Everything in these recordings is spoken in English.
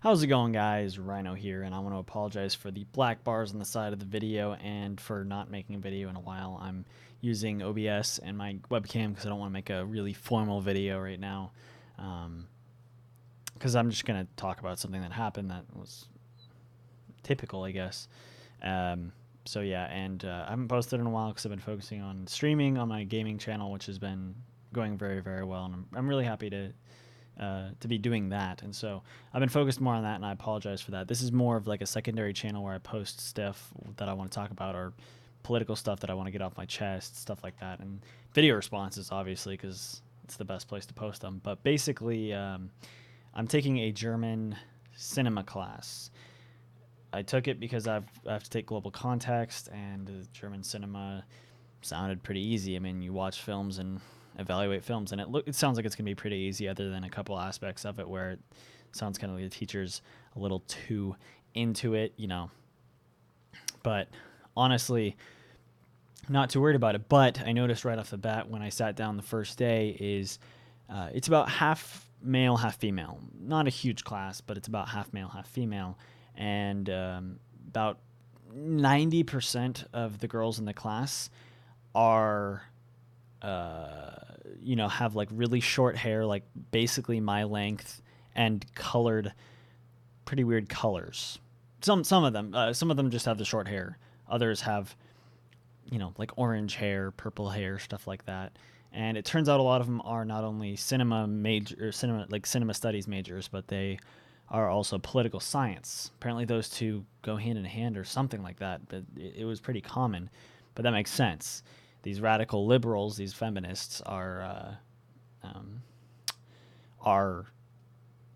How's it going, guys? Rhino here, and I want to apologize for the black bars on the side of the video and for not making a video in a while. I'm using OBS and my webcam because I don't want to make a really formal video right now. Because I'm just going to talk about something that happened that was typical, I guess. So yeah, and I haven't posted in a while because I've been focusing on streaming on my gaming channel, which has been going very, very well, and I'm really happy to be doing that. And so I've been focused more on that, and I apologize for that. This is more of like a secondary channel where I post stuff that I want to talk about, or political stuff that I want to get off my chest, stuff like that, and video responses, obviously, because it's the best place to post them. But basically, I'm taking a German cinema class. I took it because I have to take global context, and the German cinema sounded pretty easy. I mean, you watch films and evaluate films, and it sounds like it's going to be pretty easy, other than a couple aspects of it where it sounds kind of like the teacher's a little too into it, you know. But honestly, not too worried about it. But I noticed right off the bat when I sat down the first day is it's about half male, half female. Not a huge class, but it's about half male, half female. And about 90% of the girls in the class are have like really short hair, like basically my length, and colored pretty weird colors. Some of them just have the short hair. Others have, like orange hair, purple hair, stuff like that. And it turns out a lot of them are not only cinema studies majors, but they are also political science. Apparently those two go hand in hand or something like that, but it was pretty common. But that makes sense. These radical liberals, these feminists, are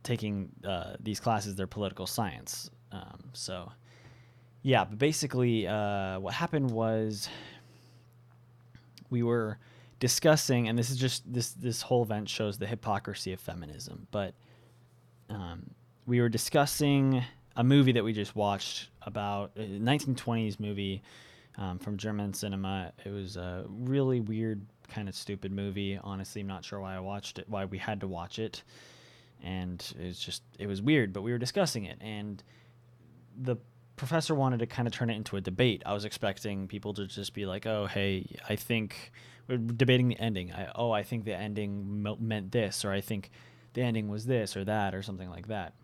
taking these classes. They're political science. So, yeah. But basically, what happened was we were discussing, and this is just this whole event shows the hypocrisy of feminism. But we were discussing a movie that we just watched about a 1920s movie. From German cinema. It was a really weird, kind of stupid movie. Honestly, I'm not sure why I watched it, why we had to watch it. And it was weird, but we were discussing it. And the professor wanted to kind of turn it into a debate. I was expecting people to just be like, oh, hey, I think we're debating the ending. I think the ending meant this, or I think the ending was this or that, or something like that.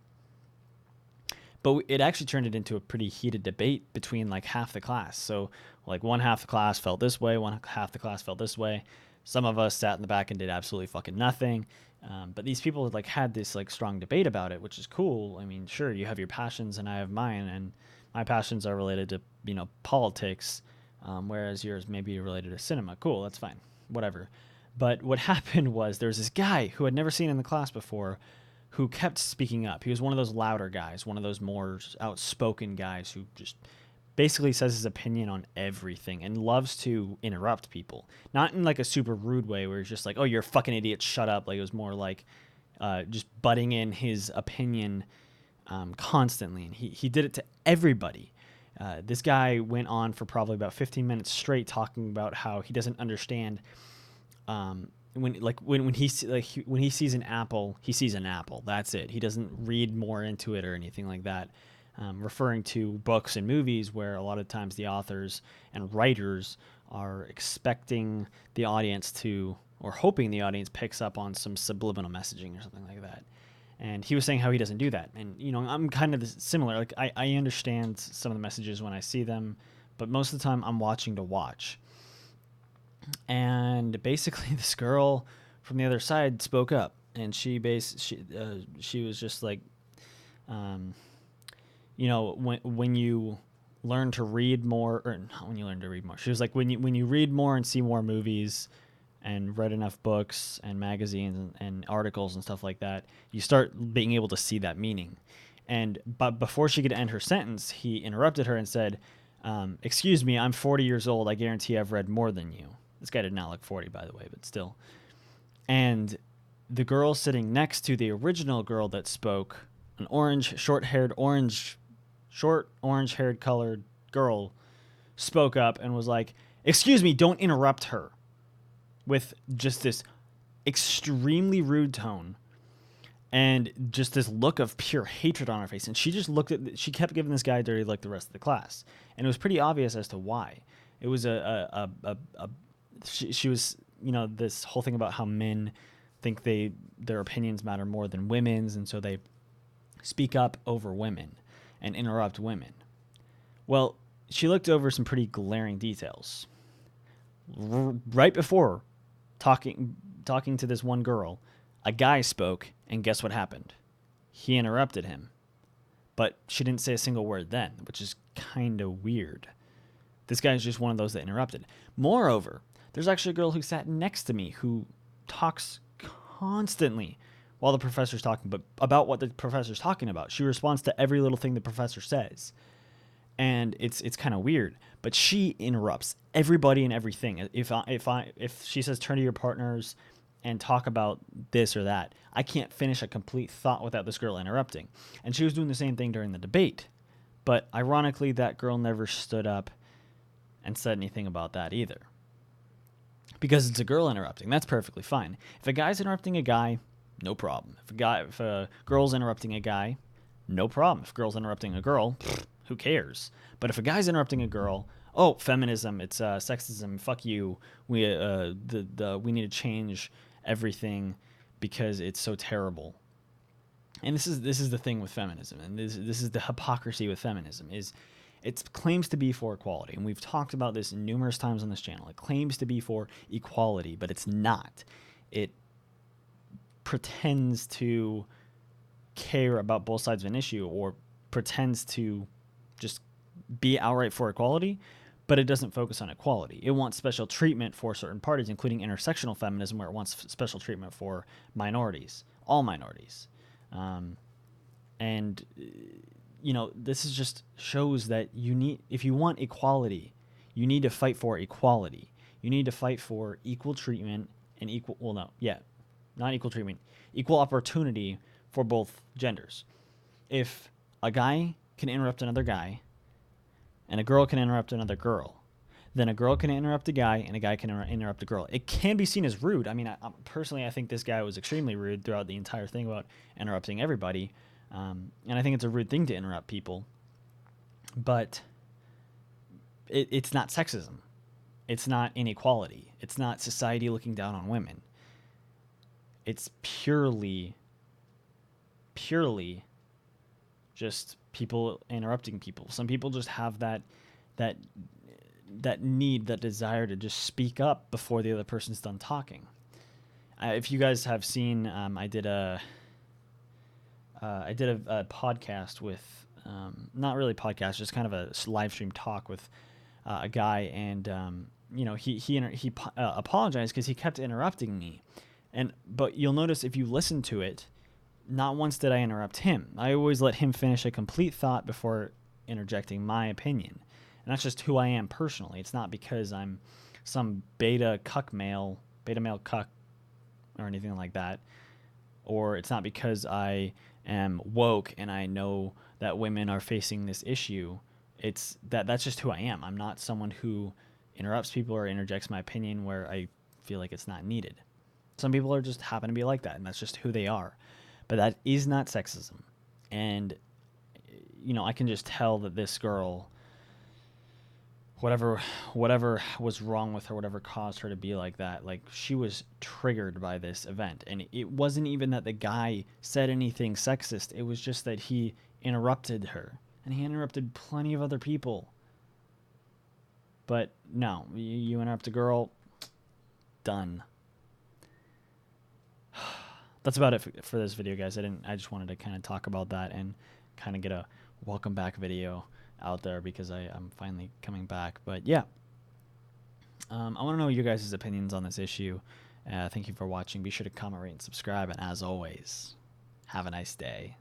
But it actually turned it into a pretty heated debate between like half the class. So like one half the class felt this way, one half the class felt this way. Some of us sat in the back and did absolutely fucking nothing. But these people like had this like strong debate about it, which is cool. I mean, sure, you have your passions and I have mine, and my passions are related to politics, whereas yours may be related to cinema. Cool, that's fine, whatever. But what happened was there was this guy who I'd never seen in the class before, who kept speaking up. He was one of those louder guys, one of those more outspoken guys who just basically says his opinion on everything and loves to interrupt people. Not in like a super rude way where he's just like, oh, you're a fucking idiot, shut up. Like it was more like just butting in his opinion constantly. And he did it to everybody. This guy went on for probably about 15 minutes straight talking about how he doesn't understand when he sees an apple, he sees an apple. That's it. He doesn't read more into it or anything like that. Referring to books and movies where a lot of times the authors and writers are expecting the audience to, or hoping the audience picks up on some subliminal messaging or something like that. And he was saying how he doesn't do that. And, I'm kind of similar. Like I understand some of the messages when I see them, but most of the time I'm watching to watch. And basically this girl from the other side spoke up, and she was just like, when you learn to read more, or not when you learn to read more, she was like, when you read more and see more movies and read enough books and magazines and articles and stuff like that, you start being able to see that meaning. But before she could end her sentence, he interrupted her and said, excuse me, I'm 40 years old. I guarantee I've read more than you. This guy did not look 40, by the way, but still. And the girl sitting next to the original girl that spoke, an short orange-haired colored girl, spoke up and was like, excuse me, don't interrupt her, with just this extremely rude tone. and just this look of pure hatred on her face. And she just she kept giving this guy a dirty look the rest of the class. And it was pretty obvious as to why. It was she was, this whole thing about how men think their opinions matter more than women's. And so they speak up over women and interrupt women. Well, she looked over some pretty glaring details. Right before talking to this one girl, a guy spoke, and guess what happened? He interrupted him. But she didn't say a single word then, which is kind of weird. This guy is just one of those that interrupted. Moreover, there's actually a girl who sat next to me who talks constantly while the professor's talking, but about what the professor's talking about. She responds to every little thing the professor says. And it's kind of weird, but she interrupts everybody and everything. If she says turn to your partners and talk about this or that, I can't finish a complete thought without this girl interrupting. And she was doing the same thing during the debate. But ironically, that girl never stood up and said anything about that either. Because it's a girl interrupting, that's perfectly fine. If a guy's interrupting a guy, no problem. If a girl's interrupting a guy, no problem. If a girl's interrupting a girl, who cares? But if a guy's interrupting a girl, oh, feminism, it's sexism, fuck you. We need to change everything because it's so terrible. And this is the thing with feminism, and this is the hypocrisy with feminism, is it claims to be for equality, and we've talked about this numerous times on this channel. It claims to be for equality, but it's not. It pretends to care about both sides of an issue, or pretends to just be outright for equality, but it doesn't focus on equality. It wants special treatment for certain parties, including intersectional feminism, where it wants special treatment for minorities, all minorities. This is just shows that if you want equality, you need to fight for equality. You need to fight for equal treatment and not equal treatment, equal opportunity for both genders. If a guy can interrupt another guy and a girl can interrupt another girl, then a girl can interrupt a guy and a guy can interrupt a girl. It can be seen as rude. I mean, personally, I think this guy was extremely rude throughout the entire thing about interrupting everybody. And I think it's a rude thing to interrupt people. But it's not sexism. It's not inequality. It's not society looking down on women. It's purely just people interrupting people. Some people just have that need, that desire to just speak up before the other person's done talking. If you guys have seen, I did a podcast with, not really podcast, just kind of a live stream talk with a guy, and he apologized because he kept interrupting me, but you'll notice if you listen to it, not once did I interrupt him. I always let him finish a complete thought before interjecting my opinion. And that's just who I am personally. It's not because I'm some beta male cuck or anything like that. Or it's not because I am woke and I know that women are facing this issue. That's just who I am. I'm not someone who interrupts people or interjects my opinion where I feel like it's not needed. Some people are just happen to be like that, and that's just who they are. But that is not sexism. And, I can just tell that this girl, whatever was wrong with her, whatever caused her to be like that, like, she was triggered by this event. And it wasn't even that the guy said anything sexist. It was just that he interrupted her. And he interrupted plenty of other people. But no, you interrupt a girl, done. That's about it for this video, guys. I just wanted to kind of talk about that and kind of get a welcome back video out there because I'm finally coming back. But yeah, I want to know your guys' opinions on this issue. Thank you for watching. Be sure to comment, rate, and subscribe. And as always, have a nice day.